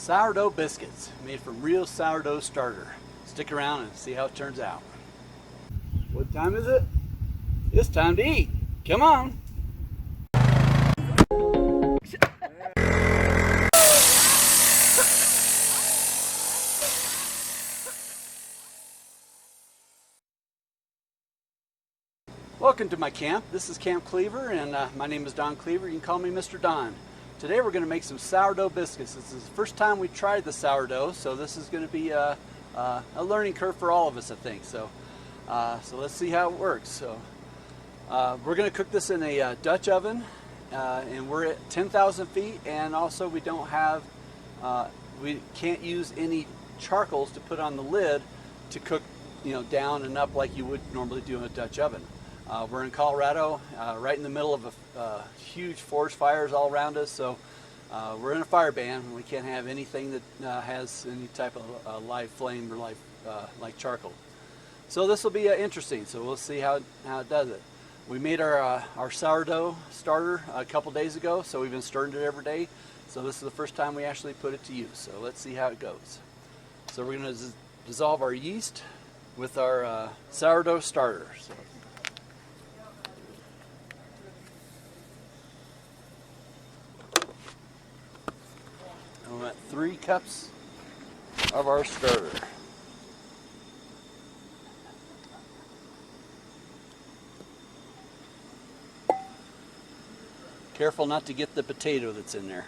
Sourdough biscuits made from real sourdough starter. Stick around and see how it turns out. What time is it? It's time to eat. Come on. Welcome to my camp. This is Camp Cleaver, and my name is Don Cleaver. You can call me Mr. Don. Today we're going to make some sourdough biscuits. This is the first time we tried the sourdough, so this is going to be a learning curve for all of us, I think. So let's see how it works. So we're going to cook this in a Dutch oven, and we're at 10,000 feet. And also we don't have, we can't use any charcoals to put on the lid to cook, down and up like you would normally do in a Dutch oven. We're in Colorado, right in the middle of a huge forest fires all around us, so we're in a fire ban, and we can't have anything that has any type of live flame or like charcoal. So this will be interesting, so we'll see how it does it. We made our sourdough starter a couple days ago, so we've been stirring it every day. So this is the first time we actually put it to use, so let's see how it goes. So we're going to dissolve our yeast with our sourdough starter. So. We want 3 cups of our starter. Careful not to get the potato that's in there.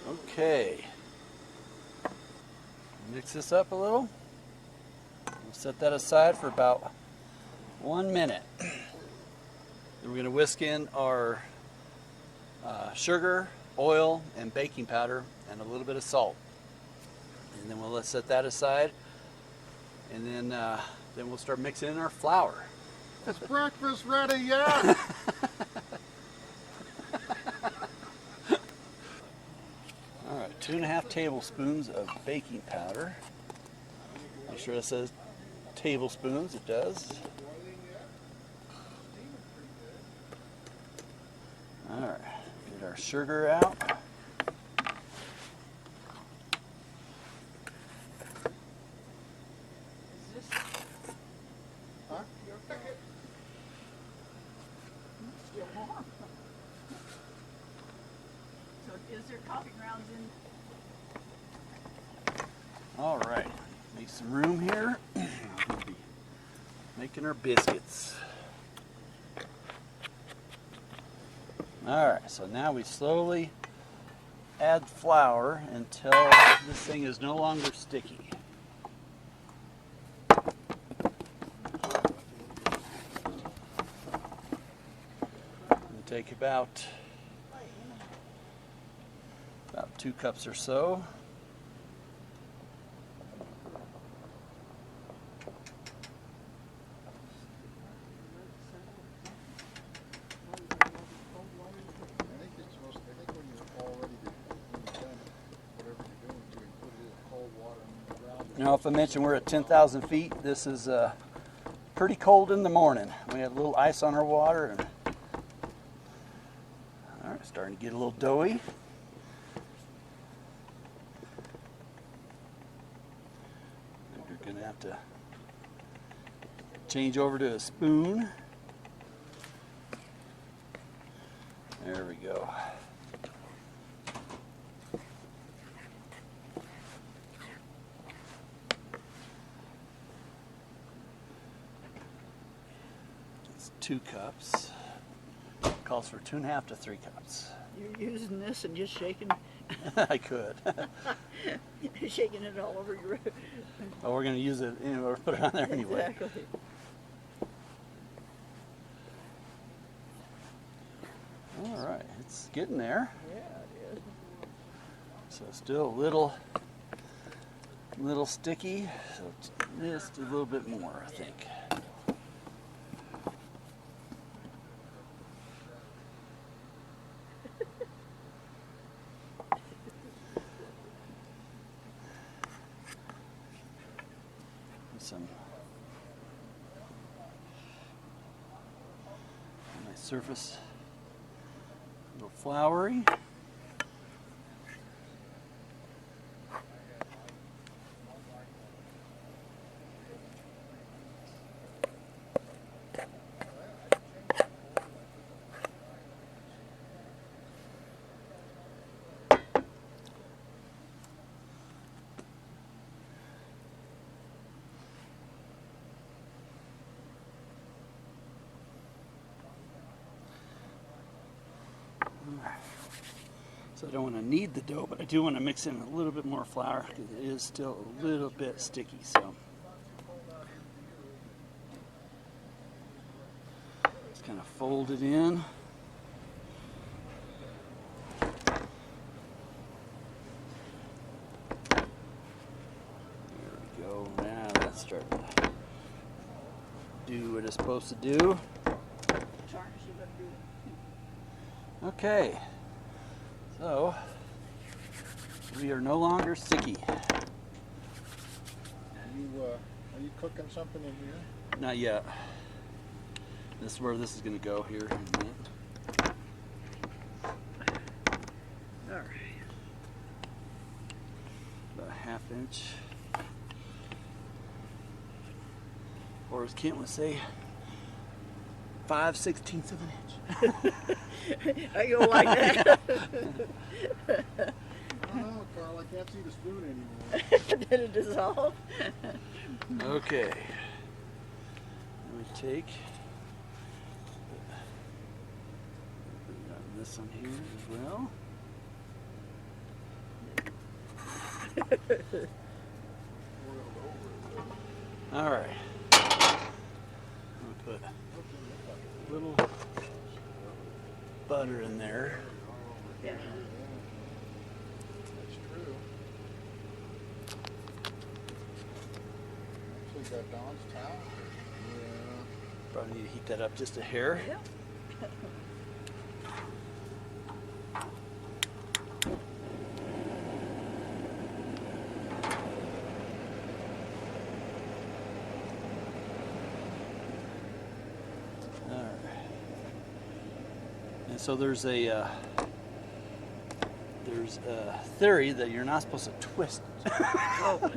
Okay. Mix this up a little. We'll set that aside for about 1 minute. Then we're going to whisk in our sugar, oil, and baking powder, and a little bit of salt. And then we'll set that aside, and then we'll start mixing in our flour. It's breakfast ready yet? All right, 2.5 tablespoons of baking powder. Make sure it says tablespoons, it does. All right. Get our sugar out. Huh? Your packet. Still warm. So is there coffee grounds in? All right. Make some room here. We'll be making our biscuits. Alright, so now we slowly add flour until this thing is no longer sticky. We'll take about 2 cups or so. Now, if I mentioned we're at 10,000 feet, this is pretty cold in the morning. We have a little ice on our water, and all right, starting to get a little doughy. You're going to have to change over to a spoon. There we go. It's 2 cups. Calls for 2.5 to 3 cups. You're using this and just shaking. I could. Shaking it all over your. Well, we're going to use it, or put it on there anyway. Exactly. All right, it's getting there. Yeah, it is. So still a little sticky. So just a little bit more, I think. Some nice surface, a little floury. So I don't want to knead the dough, but I do want to mix in a little bit more flour because it is still a little bit sticky. So just kind of fold it in. There we go. Now that's starting to do what it's supposed to do. Okay. So, we are no longer sticky. Are you cooking something in here? Not yet. This is where this is going to go here in a minute. All right. About a ½ inch. Or as Kent would say, 5/16 of an inch. I go like that. Oh, Carl, I can't see the spoon anymore. Did it dissolve? Okay. We take this one here as well. All right. I'll put a little butter in there. Yeah. That's true. Actually got Don's towel. Yeah. Probably need to heat that up just a hair. Yeah. And so there's a theory that you're not supposed to twist it. Oh.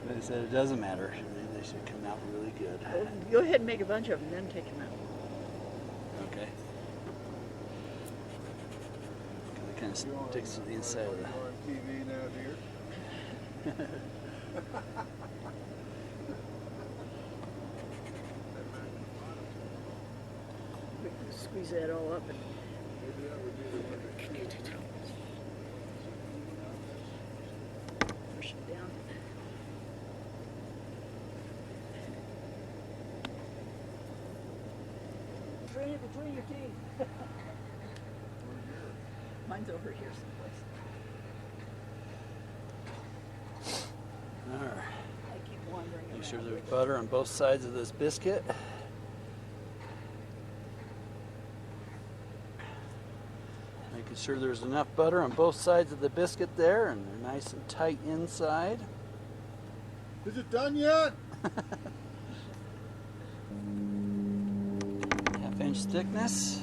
They said it doesn't matter. They should come out really good. Well, go ahead and make a bunch of them, then take them out. Okay. It kind of sticks to the inside of the. You're on TV now, dear. We can squeeze that all up and Maybe that would be the one that push it down. Drain it between your teeth. Mine's over here someplace. All right. I keep wandering Make around. sure there's butter on both sides of this biscuit. Making sure there's enough butter on both sides of the biscuit there, and they're nice and tight inside. Is it done yet? ½ inch thickness.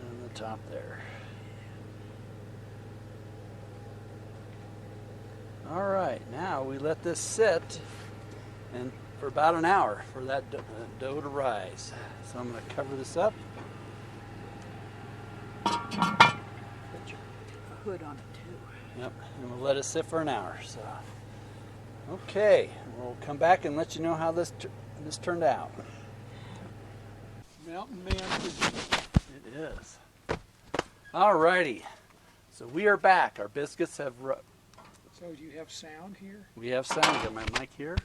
And the top there. All right, now we let this sit and for about an hour for that dough to rise. So I'm going to cover this up. Put your hood on it too. Yep, and we'll let it sit for an hour. So, okay, we'll come back and let you know how this turned out. Mountain Man. It is. All righty, so we are back. Our biscuits have. So do you have sound here? We have sound. Got my mic here,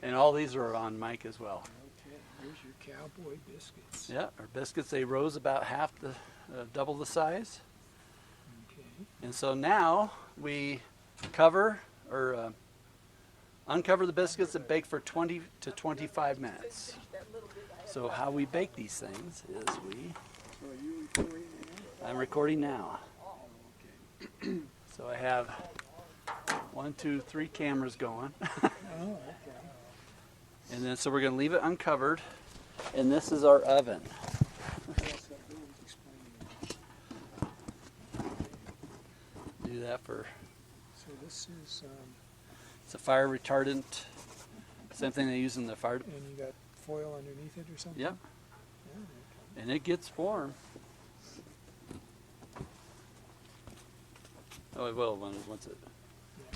and all these are on mic as well. Okay, here's your cowboy biscuits. Yeah, our biscuits, they rose about double the size. Okay. And so now we cover or uncover the biscuits and bake for 20 to 25 minutes. So how we bake these things is I'm recording now. So I have 1, 2, 3 cameras going. Oh, okay. And then so we're going to leave it uncovered. And this is our oven. Yes, that bill was explaining. Do that for, So this is, it's a fire retardant. Same thing they use in the fire. and you got foil underneath it or something? Yep. Oh, okay. And it gets warm. Oh, it will once it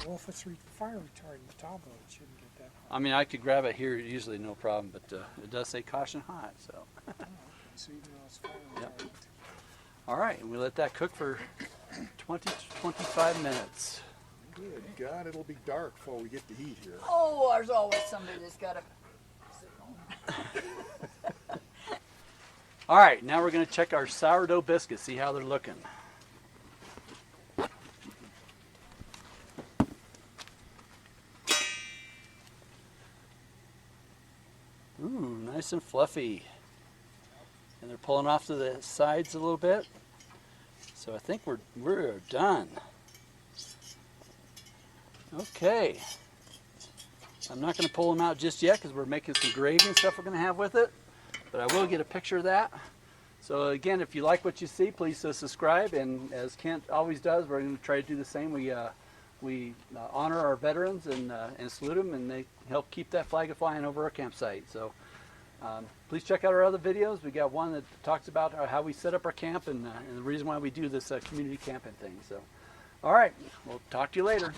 Well, if it's fire retardant, the top of it shouldn't get that hot. I mean, I could grab it here usually, no problem, but it does say caution hot, so. Oh, okay. So even though it's fire Yep. retardant. All right, and we let that cook for 20 to 25 minutes. Good God, it'll be dark before we get to heat here. Oh, there's always somebody that's got a. All right, now we're going to check our sourdough biscuits, see how they're looking. Ooh, nice and fluffy. And they're pulling off to the sides a little bit. So I think we're done. Okay. I'm not going to pull them out just yet because we're making some gravy and stuff we're going to have with it. But I will get a picture of that. So again, if you like what you see, please subscribe. And as Kent always does, we're going to try to do the same. We honor our veterans and salute them, and they help keep that flag flying over our campsite. So please check out our other videos. We got one that talks about how we set up our camp and the reason why we do this community camping thing. So, all right, we'll talk to you later.